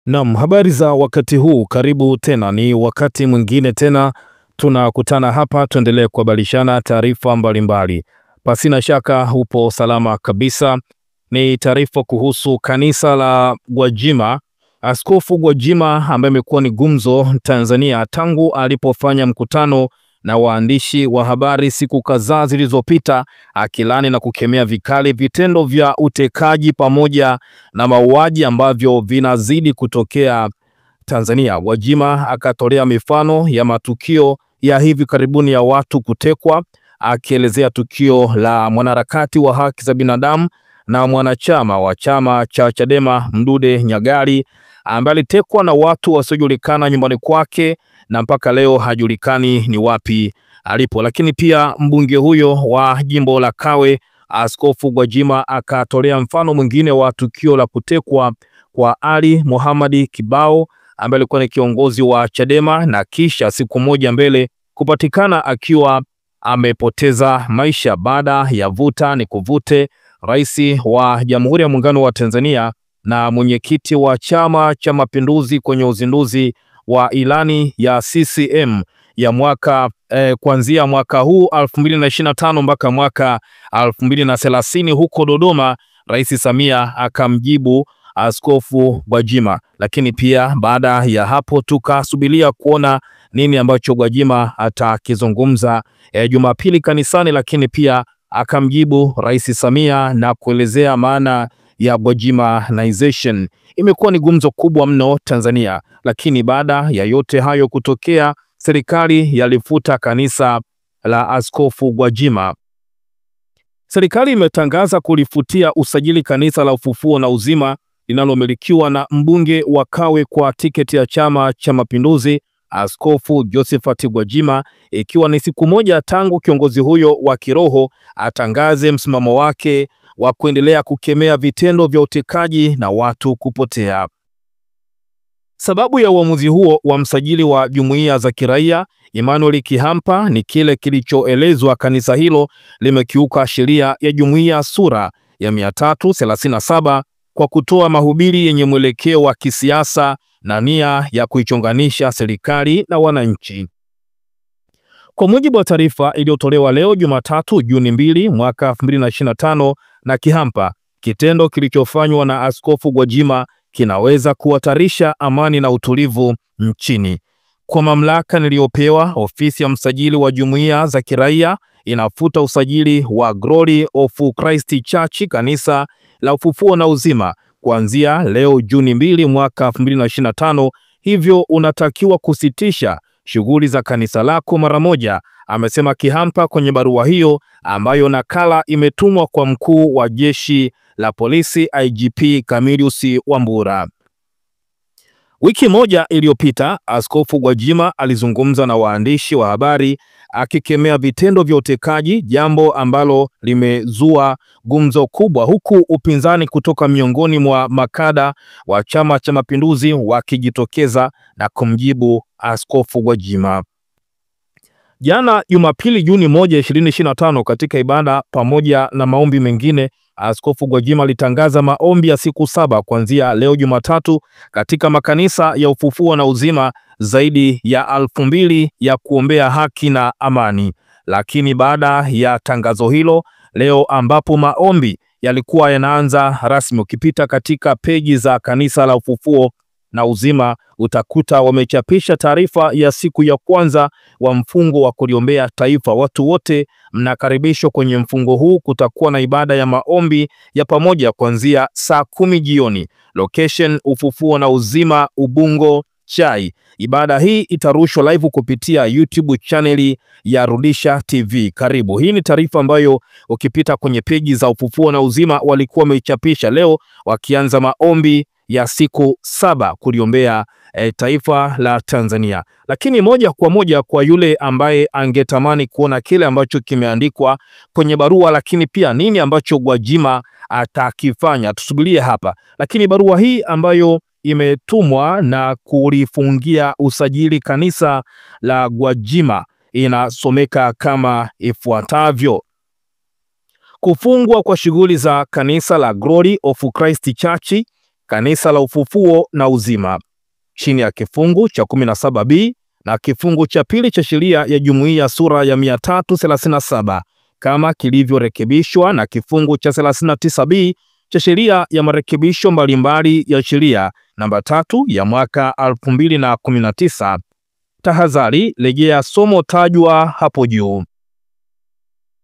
Naam, habari za wakati huu, karibu tena. Ni wakati mwingine tena tunakutana hapa tuendelee kuhabarishana taarifa mbalimbali. Pasina shaka upo salama kabisa. Ni taarifa kuhusu kanisa la Gwajima. Askofu Gwajima ambaye amekuwa ni gumzo Tanzania tangu alipofanya mkutano na waandishi wa habari siku kadhaa zilizopita, akilani na kukemea vikali vitendo vya utekaji pamoja na mauaji ambavyo vinazidi kutokea Tanzania. Gwajima akatolea mifano ya matukio ya hivi karibuni ya watu kutekwa, akielezea tukio la mwanaharakati wa haki za binadamu na mwanachama wa chama cha Chadema Mdude Nyagali ambaye alitekwa na watu wasiojulikana nyumbani kwake na mpaka leo hajulikani ni wapi alipo. Lakini pia mbunge huyo wa jimbo la Kawe, Askofu Gwajima, akatolea mfano mwingine wa tukio la kutekwa kwa Ali Mohamed Kibao ambaye alikuwa ni kiongozi wa Chadema na kisha siku moja mbele kupatikana akiwa amepoteza maisha baada ya vuta ni kuvute. Rais wa Jamhuri ya Muungano wa Tanzania na mwenyekiti wa Chama cha Mapinduzi kwenye uzinduzi wa ilani ya CCM ya mwaka kuanzia mwaka huu 2025 mpaka mwaka 2030 huko Dodoma, Rais Samia akamjibu Askofu Gwajima. Lakini pia baada ya hapo tukasubiria kuona nini ambacho Gwajima atakizungumza Jumapili kanisani, lakini pia akamjibu Rais Samia na kuelezea maana ya Gwajimanization. Imekuwa ni gumzo kubwa mno Tanzania, lakini baada ya yote hayo kutokea, serikali yalifuta kanisa la Askofu Gwajima. Serikali imetangaza kulifutia usajili kanisa la Ufufuo na Uzima linalomilikiwa na mbunge wa Kawe kwa tiketi ya Chama cha Mapinduzi, Askofu Josephat Gwajima, ikiwa ni siku moja tangu kiongozi huyo wa kiroho atangaze msimamo wake wa kuendelea kukemea vitendo vya utekaji na watu kupotea. Sababu ya uamuzi huo wa msajili wa jumuiya za kiraia Emmanuel Kihampa ni kile kilichoelezwa kanisa hilo limekiuka sheria ya jumuiya sura ya 337 kwa kutoa mahubiri yenye mwelekeo wa kisiasa na nia ya kuichonganisha serikali na wananchi. Kwa mujibu wa taarifa iliyotolewa leo Jumatatu Juni 2 mwaka 2025 na Kihampa, kitendo kilichofanywa na Askofu Gwajima kinaweza kuhatarisha amani na utulivu nchini. Kwa mamlaka niliyopewa, ofisi ya msajili wa jumuiya za kiraia inafuta usajili wa Glory of Christ Church, kanisa la Ufufuo na Uzima, kuanzia leo Juni 2 mwaka 2025. Hivyo unatakiwa kusitisha shughuli za kanisa lako mara moja, amesema Kihampa kwenye barua hiyo ambayo nakala imetumwa kwa mkuu wa jeshi la polisi IGP Camillus Wambura. Wiki moja iliyopita, Askofu Gwajima alizungumza na waandishi wa habari akikemea vitendo vya utekaji, jambo ambalo limezua gumzo kubwa, huku upinzani kutoka miongoni mwa makada wa Chama cha Mapinduzi wakijitokeza na kumjibu Askofu Gwajima. Jana Jumapili Juni 1, 2025, katika ibada pamoja na maombi mengine, Askofu Gwajima alitangaza maombi ya siku 7 kuanzia leo Jumatatu katika makanisa ya Ufufuo na Uzima zaidi ya 2000 ya kuombea haki na amani. Lakini baada ya tangazo hilo leo, ambapo maombi yalikuwa yanaanza rasmi, ukipita katika peji za kanisa la Ufufuo na Uzima utakuta wamechapisha taarifa ya siku ya kwanza wa mfungo wa kuliombea taifa. Watu wote mnakaribishwa kwenye mfungo huu. Kutakuwa na ibada ya maombi ya pamoja kuanzia saa 10 jioni. Location Ufufuo na Uzima, Ubungo Chai. Ibada hii itarushwa live kupitia YouTube channel ya Rudisha TV. Karibu. Hii ni taarifa ambayo ukipita kwenye peji za Ufufuo na Uzima walikuwa wamechapisha leo, wakianza maombi ya siku 7 kuliombea taifa la Tanzania. Lakini moja kwa moja kwa yule ambaye angetamani kuona kile ambacho kimeandikwa kwenye barua, lakini pia nini ambacho Gwajima atakifanya, tusubirie hapa. Lakini barua hii ambayo imetumwa na kulifungia usajili kanisa la Gwajima inasomeka kama ifuatavyo: kufungwa kwa shughuli za kanisa la Glory of Christ Church Kanisa la Ufufuo na Uzima chini ya kifungu cha 17B na kifungu cha pili cha sheria ya jumuiya sura ya 337 kama kilivyorekebishwa na kifungu cha 39B cha sheria ya marekebisho mbalimbali ya sheria namba 3 ya mwaka 2019. Tahadhari, rejea somo tajwa hapo juu.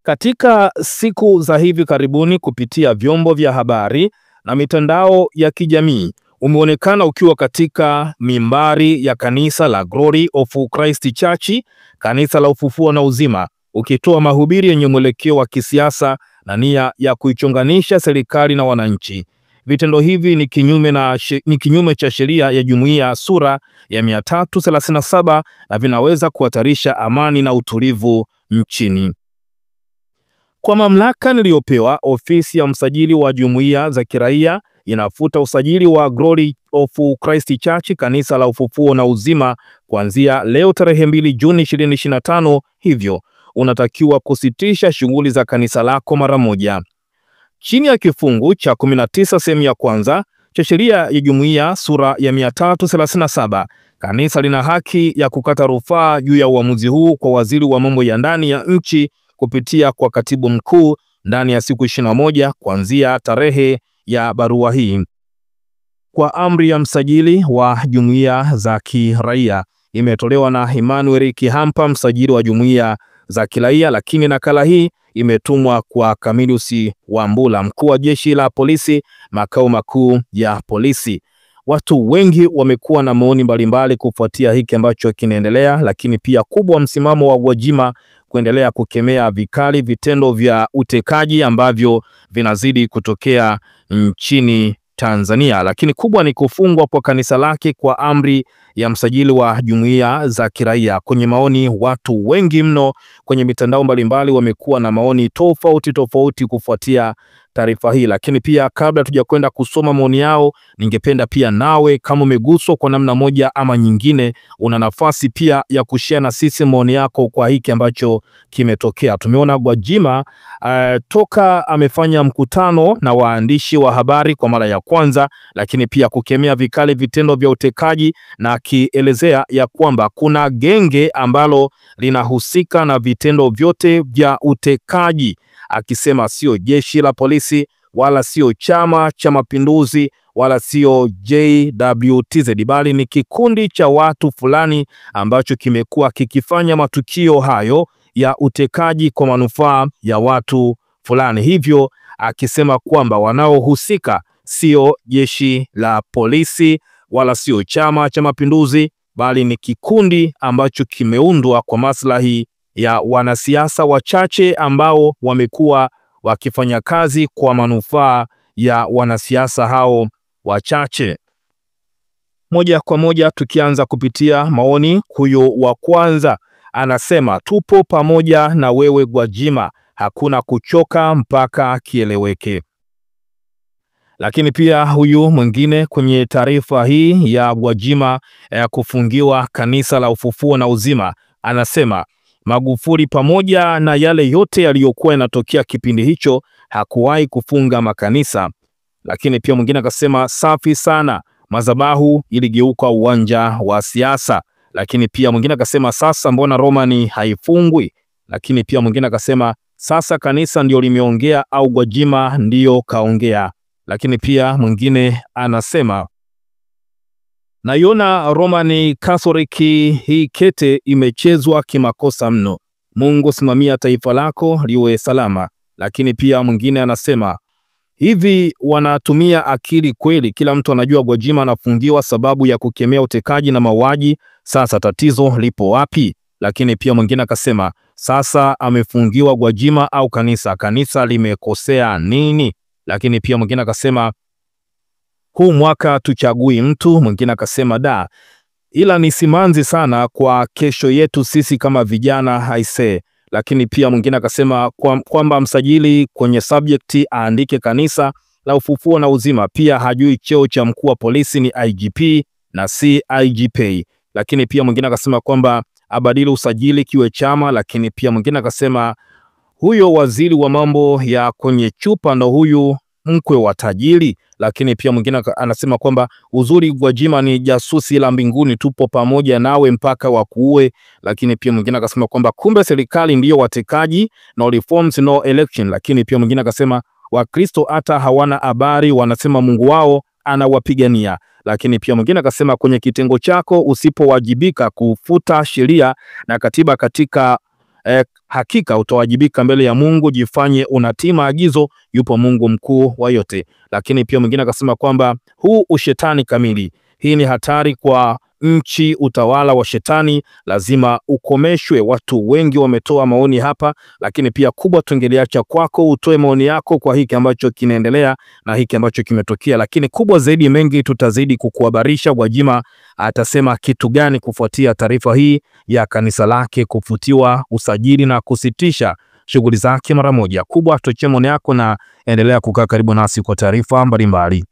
Katika siku za hivi karibuni kupitia vyombo vya habari na mitandao ya kijamii umeonekana ukiwa katika mimbari ya kanisa la Glory of Christ Church, kanisa la Ufufuo na Uzima, ukitoa mahubiri yenye mwelekeo wa kisiasa na nia ya kuichonganisha serikali na wananchi. Vitendo hivi ni kinyume cha sheria ya jumuiya sura ya 337 na vinaweza kuhatarisha amani na utulivu nchini. Kwa mamlaka niliyopewa, ofisi ya msajili wa jumuiya za kiraia inafuta usajili wa Glory of Christ Church, kanisa la Ufufuo na Uzima, kuanzia leo tarehe 2 Juni 2025. Hivyo unatakiwa kusitisha shughuli za kanisa lako mara moja. Chini ya kifungu cha 19 sehemu ya kwanza cha sheria ya jumuiya sura ya 337, kanisa lina haki ya kukata rufaa juu ya uamuzi huu kwa waziri wa mambo ya ndani ya nchi kupitia kwa katibu mkuu ndani ya siku 21 kuanzia tarehe ya barua hii. Kwa amri ya msajili wa jumuiya za kiraia imetolewa na Emmanuel Kihampa, msajili wa jumuiya za kiraia, lakini nakala hii imetumwa kwa Camillus Wambura, mkuu wa jeshi la polisi, makao makuu ya polisi. Watu wengi wamekuwa na maoni mbalimbali kufuatia hiki ambacho kinaendelea, lakini pia kubwa msimamo wa Gwajima kuendelea kukemea vikali vitendo vya utekaji ambavyo vinazidi kutokea nchini Tanzania, lakini kubwa ni kufungwa kwa kanisa lake kwa amri ya msajili wa jumuiya za kiraia. Kwenye maoni, watu wengi mno kwenye mitandao mbalimbali wamekuwa na maoni tofauti kufuatia taarifa hii, lakini pia kabla tujakwenda kusoma maoni yao, ningependa pia nawe kama umeguswa kwa namna moja ama nyingine, una nafasi pia ya kushare na sisi maoni yako kwa hiki ambacho kimetokea. Tumeona Gwajima toka amefanya mkutano na waandishi wa habari kwa mara ya kwanza, lakini pia kukemea vikali vitendo vya utekaji na akielezea ya kwamba kuna genge ambalo linahusika na vitendo vyote vya utekaji, akisema sio jeshi la polisi wala sio Chama cha Mapinduzi wala sio JWTZ, bali ni kikundi cha watu fulani ambacho kimekuwa kikifanya matukio hayo ya utekaji kwa manufaa ya watu fulani. Hivyo akisema kwamba wanaohusika sio jeshi la polisi wala sio Chama cha Mapinduzi, bali ni kikundi ambacho kimeundwa kwa maslahi ya wanasiasa wachache ambao wamekuwa wakifanya kazi kwa manufaa ya wanasiasa hao wachache. Moja kwa moja tukianza kupitia maoni, huyo wa kwanza anasema tupo pamoja na wewe Gwajima, hakuna kuchoka mpaka kieleweke. Lakini pia huyu mwingine kwenye taarifa hii ya Gwajima kufungiwa kanisa la Ufufuo na Uzima anasema Magufuli pamoja na yale yote yaliyokuwa yanatokea kipindi hicho hakuwahi kufunga makanisa. Lakini pia mwingine akasema safi sana, madhabahu iligeuka uwanja wa siasa. Lakini pia mwingine akasema sasa mbona Romani haifungwi? Lakini pia mwingine akasema sasa kanisa ndio limeongea au Gwajima ndio kaongea? Lakini pia mwingine anasema naiona Romani Katoliki hii kete imechezwa kimakosa mno. Mungu simamia taifa lako liwe salama. Lakini pia mwingine anasema hivi wanatumia akili kweli? Kila mtu anajua Gwajima anafungiwa sababu ya kukemea utekaji na mauaji. Sasa tatizo lipo wapi? Lakini pia mwingine akasema sasa amefungiwa Gwajima au kanisa? Kanisa limekosea nini? Lakini pia mwingine akasema huu mwaka tuchagui mtu. Mwingine akasema ila ni simanzi sana kwa kesho yetu sisi kama vijana haise. Lakini pia mwingine akasema kwamba msajili kwenye subject aandike kanisa la Ufufuo na Uzima, pia hajui cheo cha mkuu wa polisi ni IGP na si IGP. Lakini pia mwingine akasema kwamba abadili usajili kiwe chama. Lakini pia mwingine akasema huyo waziri wa mambo ya kwenye chupa ndo huyu mkwe wa tajiri. Lakini pia mwingine anasema kwamba uzuri Gwajima ni jasusi la mbinguni, tupo pamoja nawe mpaka wakuue. Lakini pia mwingine akasema kwamba kumbe serikali ndiyo watekaji, no reforms no election. Lakini pia mwingine akasema Wakristo hata hawana habari, wanasema Mungu wao anawapigania. Lakini pia mwingine akasema kwenye kitengo chako usipowajibika kufuta sheria na katiba katika hakika utawajibika mbele ya Mungu, jifanye unatii maagizo, yupo Mungu mkuu wa yote. Lakini pia mwingine akasema kwamba huu ushetani kamili, hii ni hatari kwa nchi, utawala wa shetani lazima ukomeshwe. Watu wengi wametoa maoni hapa, lakini pia kubwa tungeliacha kwako utoe maoni yako kwa hiki ambacho kinaendelea na hiki ambacho kimetokea. Lakini kubwa zaidi, mengi tutazidi kukuhabarisha. Gwajima atasema kitu gani kufuatia taarifa hii ya kanisa lake kufutiwa usajili na kusitisha shughuli zake mara moja. Kubwa tuachie maoni yako na endelea kukaa karibu nasi kwa taarifa mbalimbali.